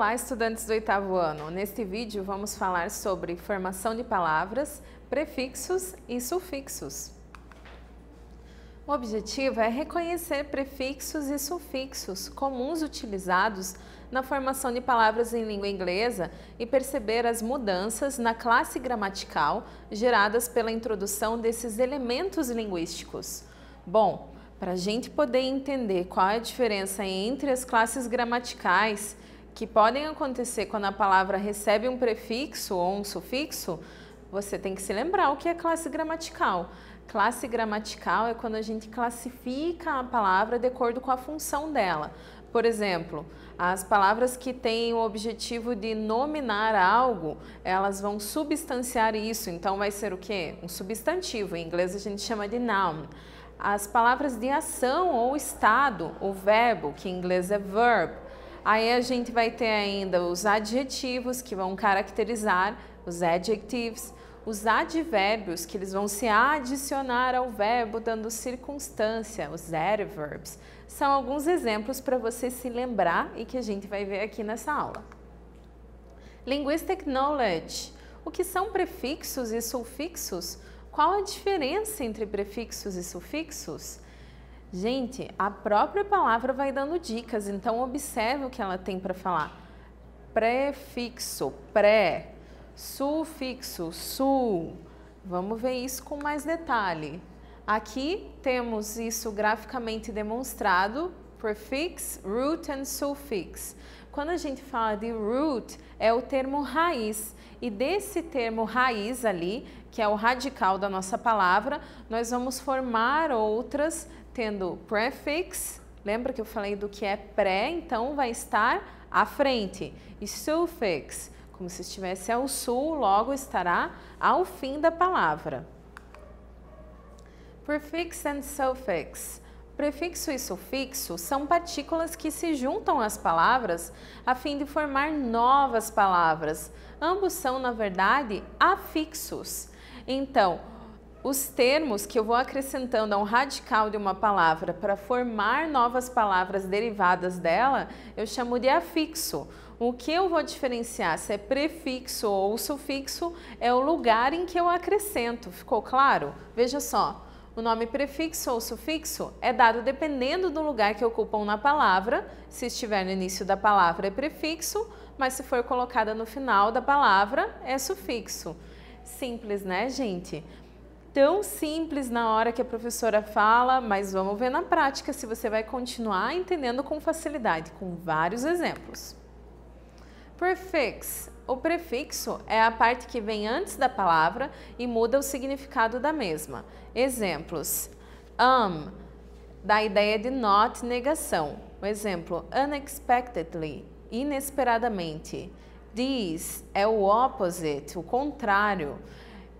Olá, estudantes do 8º ano! Neste vídeo vamos falar sobre formação de palavras, prefixos e sufixos. O objetivo é reconhecer prefixos e sufixos comuns utilizados na formação de palavras em língua inglesa e perceber as mudanças na classe gramatical geradas pela introdução desses elementos linguísticos. Bom, para a gente poder entender qual é a diferença entre as classes gramaticais que podem acontecer quando a palavra recebe um prefixo ou um sufixo, você tem que se lembrar o que é classe gramatical. Classe gramatical é quando a gente classifica a palavra de acordo com a função dela. Por exemplo, as palavras que têm o objetivo de nominar algo, elas vão substanciar isso, então vai ser o quê? Um substantivo, em inglês a gente chama de noun. As palavras de ação ou estado, o verbo, que em inglês é verb. Aí a gente vai ter ainda os adjetivos, que vão caracterizar, os adjectives, os advérbios, que eles vão se adicionar ao verbo, dando circunstância, os adverbs. São alguns exemplos para você se lembrar e que a gente vai ver aqui nessa aula. Linguistic knowledge. O que são prefixos e sufixos? Qual a diferença entre prefixos e sufixos? Gente, a própria palavra vai dando dicas, então observe o que ela tem para falar. Prefixo, pré, sufixo, su. Vamos ver isso com mais detalhe. Aqui temos isso graficamente demonstrado, prefix, root and suffix. Quando a gente fala de root, é o termo raiz. E desse termo raiz ali, que é o radical da nossa palavra, nós vamos formar outras tendo prefix, lembra que eu falei do que é pré, então vai estar à frente. E suffix, como se estivesse ao sul, logo estará ao fim da palavra. Prefix and suffix. Prefixo e sufixo são partículas que se juntam às palavras a fim de formar novas palavras. Ambos são, na verdade, afixos. Então, os termos que eu vou acrescentando a um radical de uma palavra para formar novas palavras derivadas dela, eu chamo de afixo. O que eu vou diferenciar se é prefixo ou sufixo é o lugar em que eu acrescento. Ficou claro? Veja só. O nome prefixo ou sufixo é dado dependendo do lugar que ocupam na palavra. Se estiver no início da palavra é prefixo, mas se for colocada no final da palavra é sufixo. Simples, né, gente? Tão simples na hora que a professora fala, mas vamos ver na prática se você vai continuar entendendo com facilidade, com vários exemplos. Prefix. O prefixo é a parte que vem antes da palavra e muda o significado da mesma. Exemplos. Da ideia de not, negação. O exemplo, unexpectedly, inesperadamente. This é o opposite, o contrário.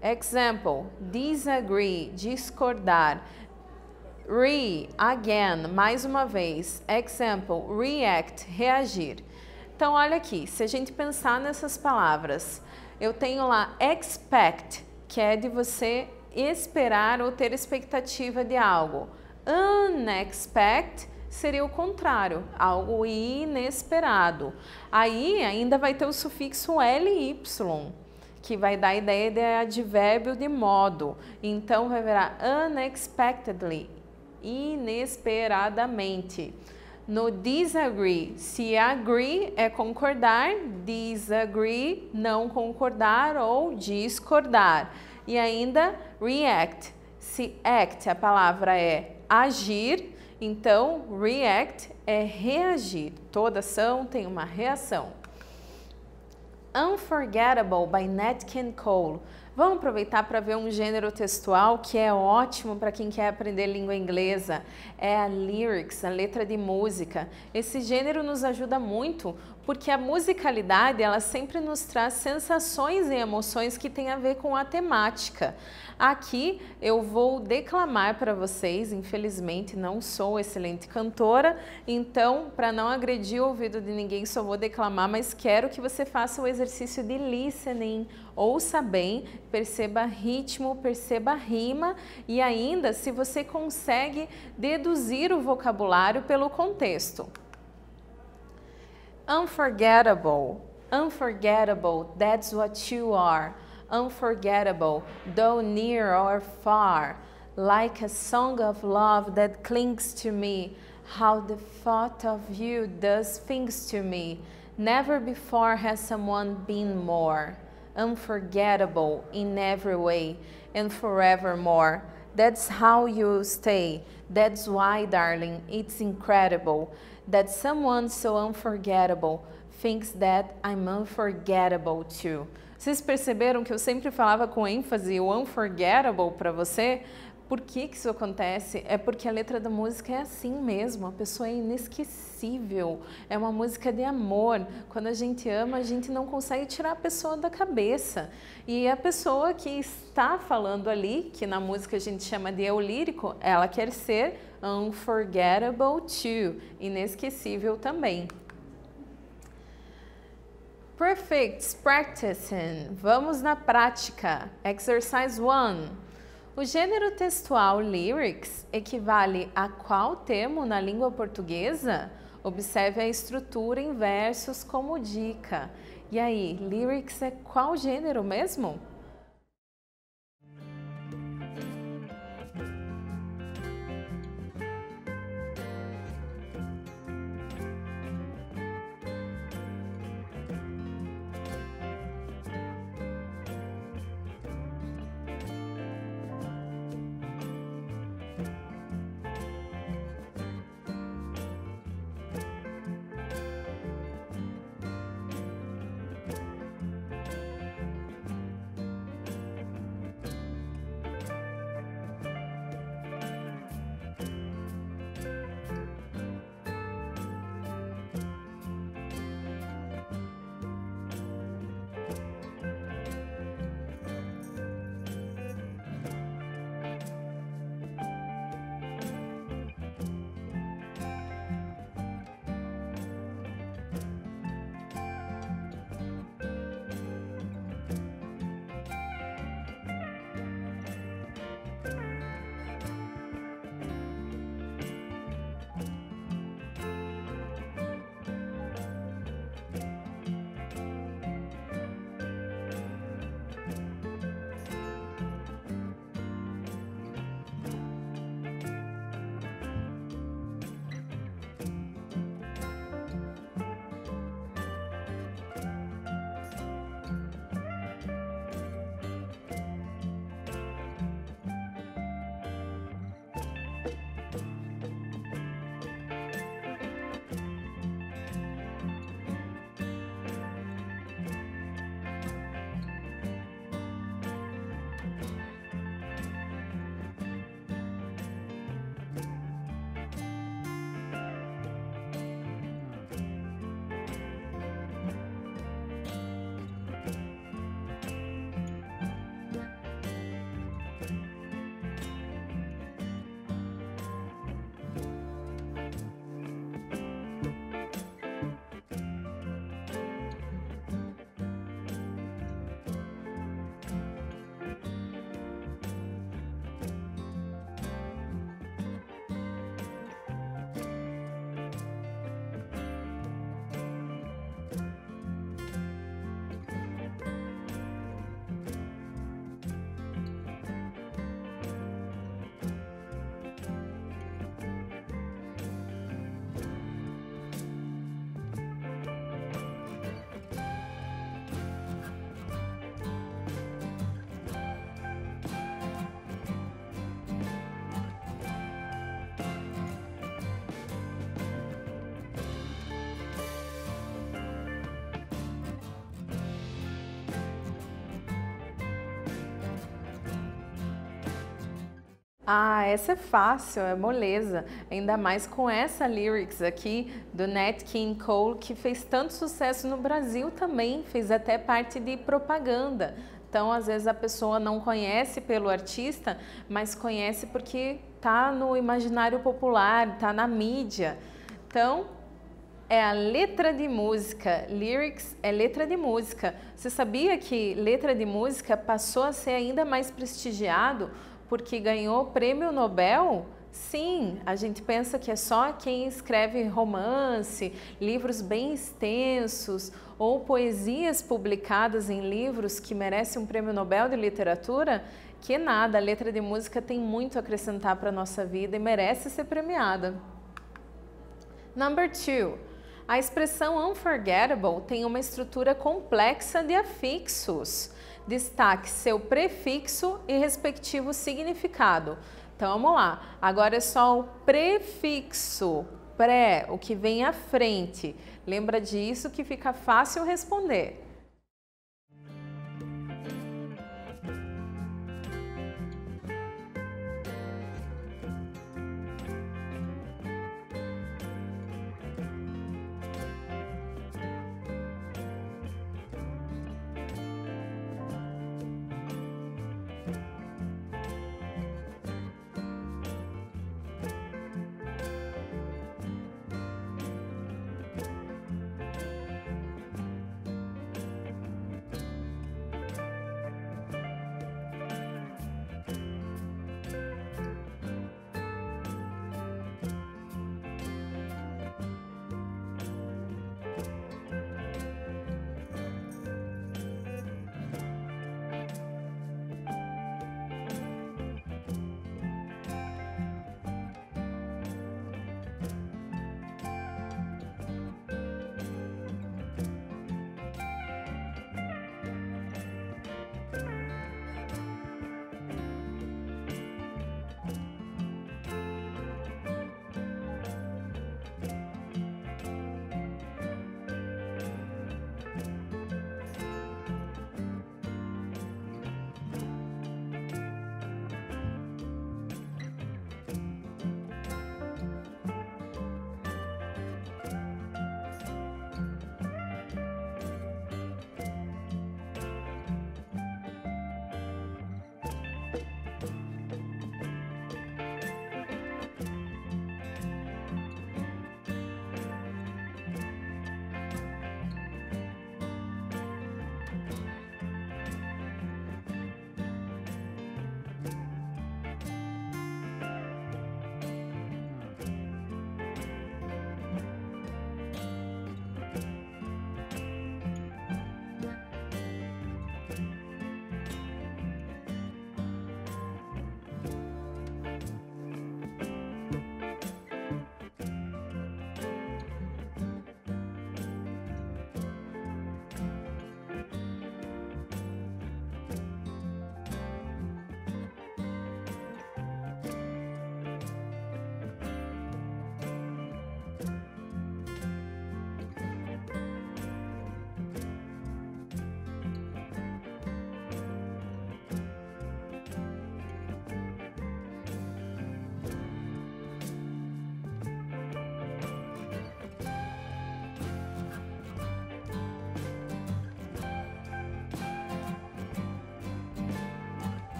Example, disagree, discordar. Again, mais uma vez. Example, react, reagir. Então, olha aqui, se a gente pensar nessas palavras, eu tenho lá expect, que é de você esperar ou ter expectativa de algo. Unexpected seria o contrário, algo inesperado. Aí ainda vai ter o sufixo ly, que vai dar a ideia de advérbio de modo. Então, vai virar unexpectedly, inesperadamente. No disagree, se agree é concordar, disagree, não concordar ou discordar. E ainda react, se act, a palavra é agir, então react é reagir. Toda ação tem uma reação. Unforgettable, by Nat King Cole. Vamos aproveitar para ver um gênero textual que é ótimo para quem quer aprender língua inglesa. É a lyrics, a letra de música. Esse gênero nos ajuda muito porque a musicalidade ela sempre nos traz sensações e emoções que têm a ver com a temática. Aqui eu vou declamar para vocês, infelizmente não sou excelente cantora, então para não agredir o ouvido de ninguém só vou declamar, mas quero que você faça o exercício de listening, ouça bem, perceba ritmo, perceba rima e ainda se você consegue deduzir o vocabulário pelo contexto. Unforgettable, unforgettable, that's what you are. Unforgettable, though near or far, like a song of love that clings to me. How the thought of you does things to me. Never before has someone been more unforgettable in every way and forevermore. That's how you stay. That's why, darling, it's incredible that someone so unforgettable thinks that I'm unforgettable too. Vocês perceberam que eu sempre falava com ênfase o unforgettable para você? Por que isso acontece? É porque a letra da música é assim mesmo, a pessoa é inesquecível, é uma música de amor. Quando a gente ama, a gente não consegue tirar a pessoa da cabeça. E a pessoa que está falando ali, que na música a gente chama de eu lírico, ela quer ser unforgettable too, inesquecível também. Perfect, practicing. Vamos na prática. Exercise 1. O gênero textual lyrics equivale a qual termo na língua portuguesa? Observe a estrutura em versos como dica. E aí, lyrics é qual gênero mesmo? Ah, essa é fácil, é moleza, ainda mais com essa lyrics aqui do Nat King Cole, que fez tanto sucesso no Brasil também, fez até parte de propaganda. Então, às vezes a pessoa não conhece pelo artista, mas conhece porque tá no imaginário popular, tá na mídia. Então, é a letra de música, lyrics é letra de música. Você sabia que letra de música passou a ser ainda mais prestigiado porque ganhou o prêmio Nobel Sim, a gente pensa que é só quem escreve romance, livros bem extensos ou poesias publicadas em livros que merecem um prêmio Nobel de Literatura, que nada, a letra de música tem muito a acrescentar para a nossa vida e merece ser premiada. Number 2. A expressão unforgettable tem uma estrutura complexa de afixos. Destaque seu prefixo e respectivo significado. Então, vamos lá. Agora é só o prefixo, pré, o que vem à frente. Lembra disso que fica fácil responder.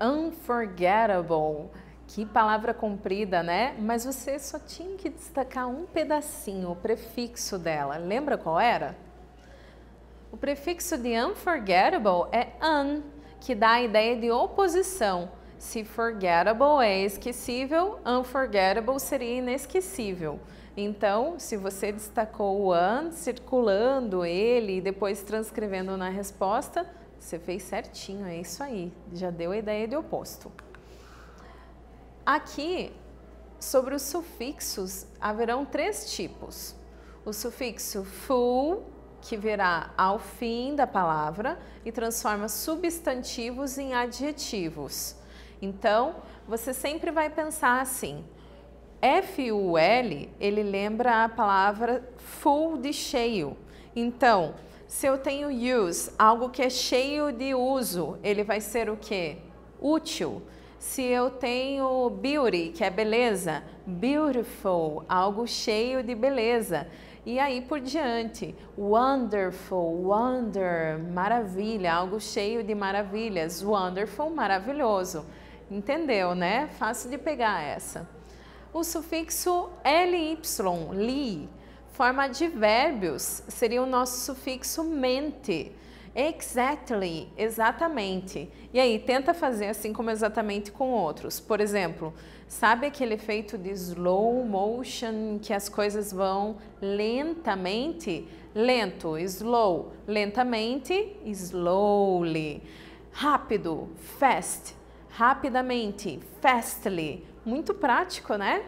Unforgettable. Que palavra comprida, né? Mas você só tinha que destacar um pedacinho, o prefixo dela. Lembra qual era? O prefixo de unforgettable é un, que dá a ideia de oposição. Se forgettable é esquecível, unforgettable seria inesquecível. Então, se você destacou o un, circulando ele e depois transcrevendo na resposta, você fez certinho, é isso aí. Já deu a ideia de oposto. Aqui, sobre os sufixos, haverão 3 tipos. O sufixo full, que virá ao fim da palavra e transforma substantivos em adjetivos. Então, você sempre vai pensar assim, F-U-L, ele lembra a palavra full de cheio. Então, se eu tenho use, algo que é cheio de uso, ele vai ser o quê? Útil. Se eu tenho beauty, que é beleza, beautiful, algo cheio de beleza. E aí por diante, wonderful, wonder, maravilha, algo cheio de maravilhas, wonderful, maravilhoso. Entendeu, né? Fácil de pegar essa. O sufixo ly, li, forma advérbios, seria o nosso sufixo mente. Exactly, exatamente. E aí, tenta fazer assim como exatamente com outros. Por exemplo, sabe aquele efeito de slow motion, que as coisas vão lentamente? Lento, slow. Lentamente, slowly. Rápido, fast. Rapidamente, fastly. Muito prático, né?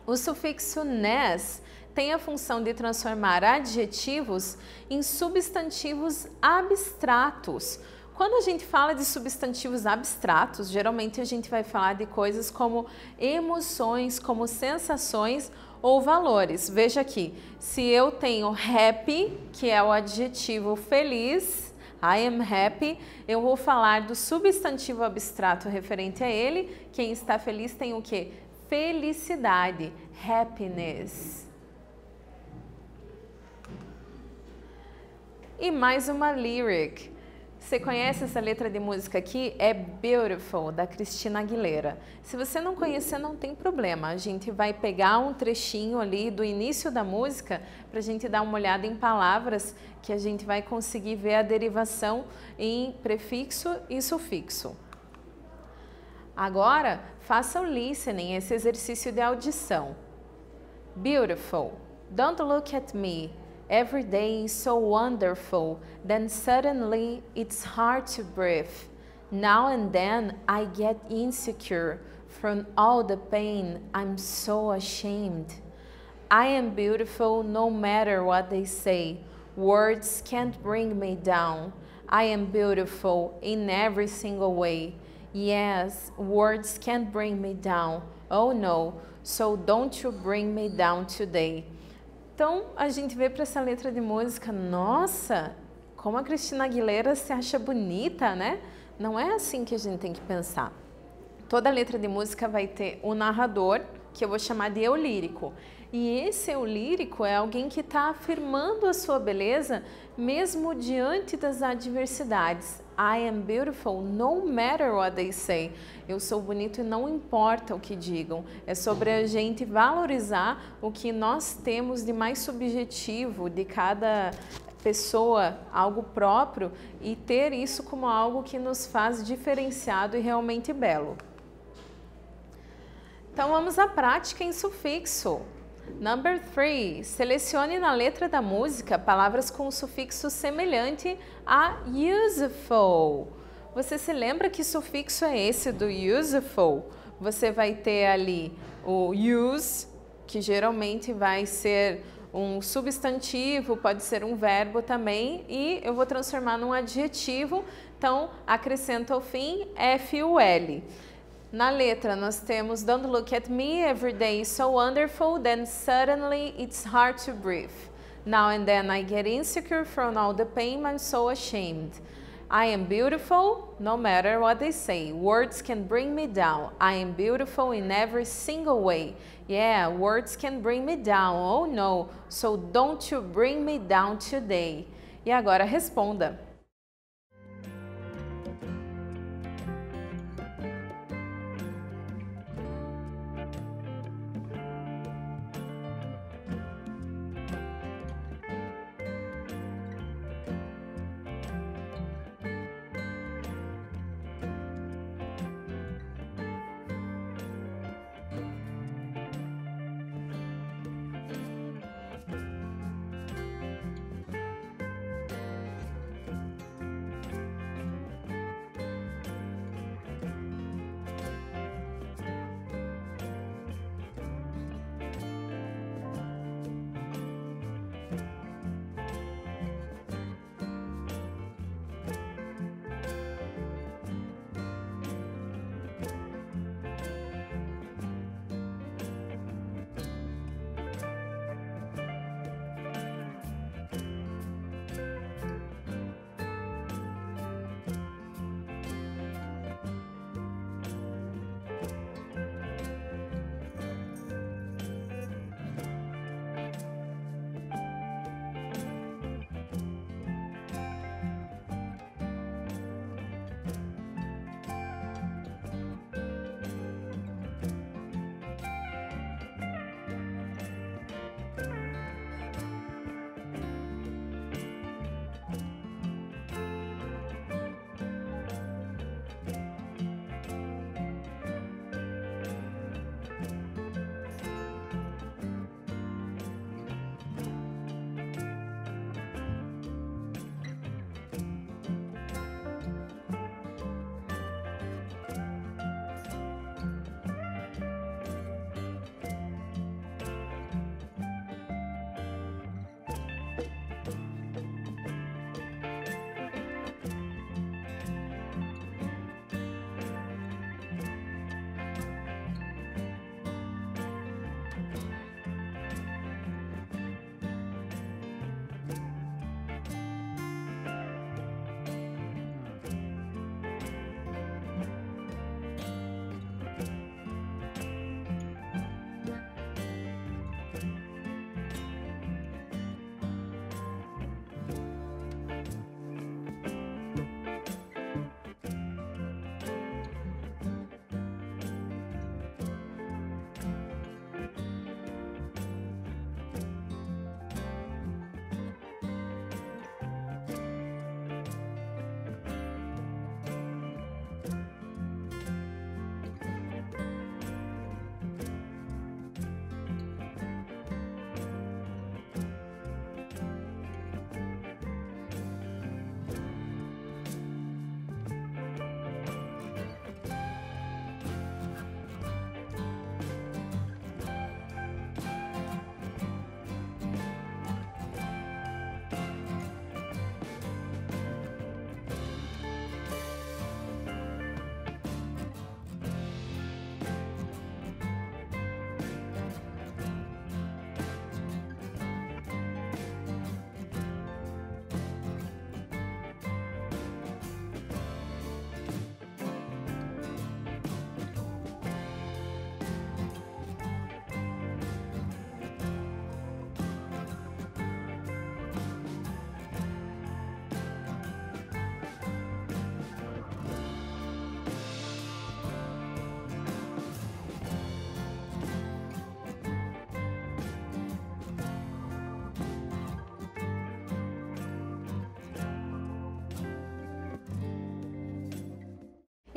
O sufixo ness tem a função de transformar adjetivos em substantivos abstratos. Quando a gente fala de substantivos abstratos, geralmente a gente vai falar de coisas como emoções, como sensações ou valores. Veja aqui, se eu tenho happy, que é o adjetivo feliz, I am happy, eu vou falar do substantivo abstrato referente a ele. Quem está feliz tem o quê? Felicidade, happiness. E mais uma lyric. Você conhece essa letra de música aqui? É Beautiful, da Christina Aguilera. Se você não conhecer, não tem problema. A gente vai pegar um trechinho ali do início da música para a gente dar uma olhada em palavras que a gente vai conseguir ver a derivação em prefixo e sufixo. Agora, faça o listening, esse exercício de audição. Beautiful. Don't look at me. Every day is so wonderful, then suddenly it's hard to breathe. Now and then I get insecure from all the pain, I'm so ashamed. I am beautiful no matter what they say. Words can't bring me down. I am beautiful in every single way. Yes, words can't bring me down. Oh no, so don't you bring me down today. Então, a gente vê para essa letra de música, nossa, como a Christina Aguilera se acha bonita, né? Não é assim que a gente tem que pensar. Toda letra de música vai ter o narrador, que eu vou chamar de eu lírico. E esse eu lírico é alguém que está afirmando a sua beleza mesmo diante das adversidades. I am beautiful no matter what they say. Eu sou bonito e não importa o que digam. É sobre a gente valorizar o que nós temos de mais subjetivo de cada pessoa, algo próprio, e ter isso como algo que nos faz diferenciado e realmente belo. Então vamos à prática em sufixo. Number 3. Selecione na letra da música palavras com um sufixo semelhante a useful. Você se lembra que sufixo é esse do useful? Você vai ter ali o use, que geralmente vai ser um substantivo, pode ser um verbo também, e eu vou transformar num adjetivo, então acrescento ao fim FUL. Na letra nós temos Don't look at me, every day is so wonderful, then suddenly it's hard to breathe. Now and then I get insecure from all the pain, I'm so ashamed. I am beautiful, no matter what they say. Words can bring me down. I am beautiful in every single way. Yeah, words can bring me down. Oh no, so don't you bring me down today. E agora responda.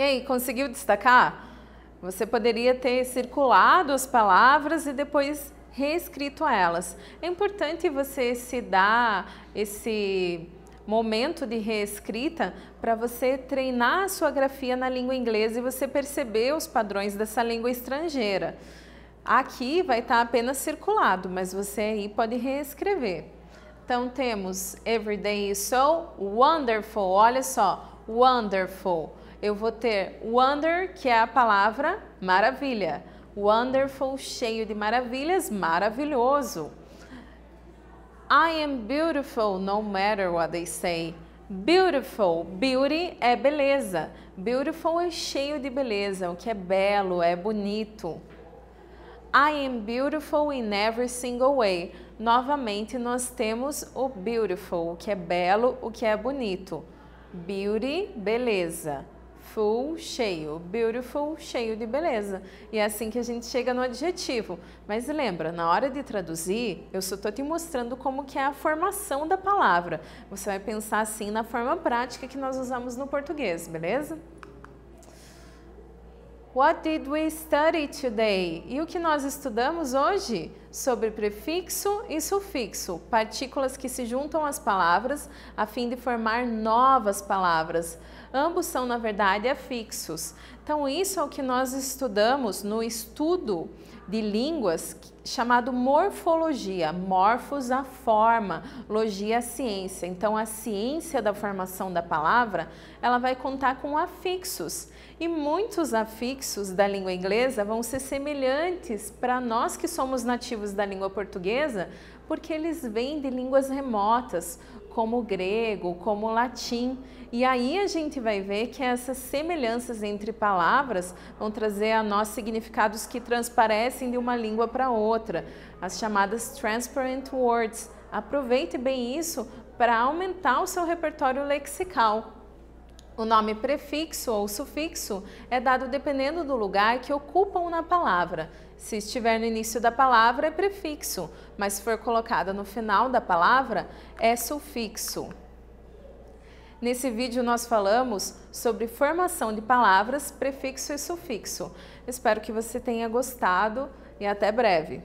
E aí, conseguiu destacar? Você poderia ter circulado as palavras e depois reescrito elas. É importante você se dar esse momento de reescrita para você treinar a sua grafia na língua inglesa e você perceber os padrões dessa língua estrangeira. Aqui vai estar apenas circulado, mas você aí pode reescrever. Então temos everyday is so wonderful, olha só, wonderful. Eu vou ter wonder, que é a palavra maravilha. Wonderful, cheio de maravilhas, maravilhoso. I am beautiful no matter what they say. Beautiful, beauty é beleza. Beautiful é cheio de beleza, o que é belo, é bonito. I am beautiful in every single way. Novamente nós temos o beautiful, o que é belo, o que é bonito. Beauty, beleza. Full, cheio. Beautiful, cheio de beleza. E é assim que a gente chega no adjetivo. Mas lembra, na hora de traduzir, eu só estou te mostrando como que é a formação da palavra. Você vai pensar assim na forma prática que nós usamos no português, beleza? What did we study today? E o que nós estudamos hoje? Sobre prefixo e sufixo, partículas que se juntam às palavras a fim de formar novas palavras. Ambos são, na verdade, afixos. Então, isso é o que nós estudamos no estudo de línguas chamado morfologia. Morfos, a forma, logia, a ciência. Então, a ciência da formação da palavra, ela vai contar com afixos. E muitos afixos da língua inglesa vão ser semelhantes para nós que somos nativos da língua portuguesa, porque eles vêm de línguas remotas, como o grego, como o latim. E aí a gente vai ver que essas semelhanças entre palavras vão trazer a nós significados que transparecem de uma língua para outra, as chamadas transparent words. Aproveite bem isso para aumentar o seu repertório lexical. O nome prefixo ou sufixo é dado dependendo do lugar que ocupam na palavra. Se estiver no início da palavra, é prefixo, mas se for colocada no final da palavra, é sufixo. Nesse vídeo nós falamos sobre formação de palavras, prefixo e sufixo. Espero que você tenha gostado e até breve.